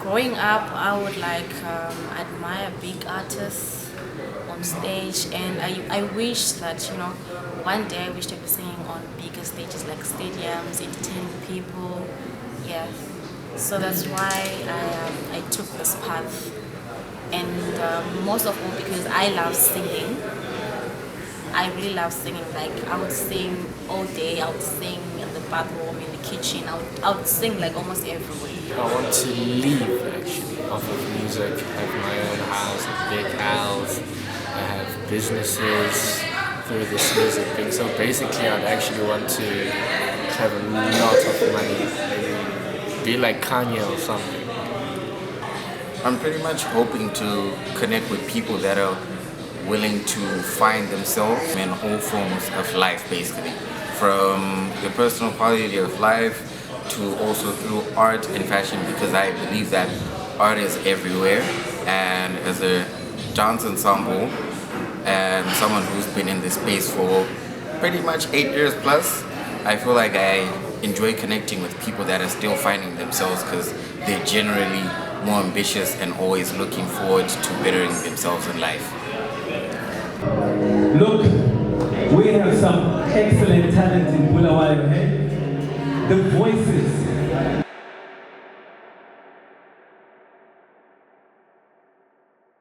growing up, I would admire big artists on stage, and I wish that one day I wish to be singing on bigger stages like stadiums, entertaining people. Yeah, so that's why I took this path, and most of all because I love singing. I really love singing. Like I would sing all day. I would sing in the bathroom, in the kitchen. I would sing like almost everywhere. I want to live actually off of music. I have my own house, a big house. I have businesses through this music thing. So basically, I'd actually want to have a lot of money, maybe be like Kanye or something. I'm pretty much hoping to connect with people that are willing to find themselves in all forms of life, basically. From the personal quality of life to also through art and fashion, because I believe that art is everywhere. And as a dance ensemble and someone who's been in this space for pretty much 8 years plus, I feel like I enjoy connecting with people that are still finding themselves because they're generally more ambitious and always looking forward to bettering themselves in life. Look, we have some excellent talent in Bulawayo, hey? The voices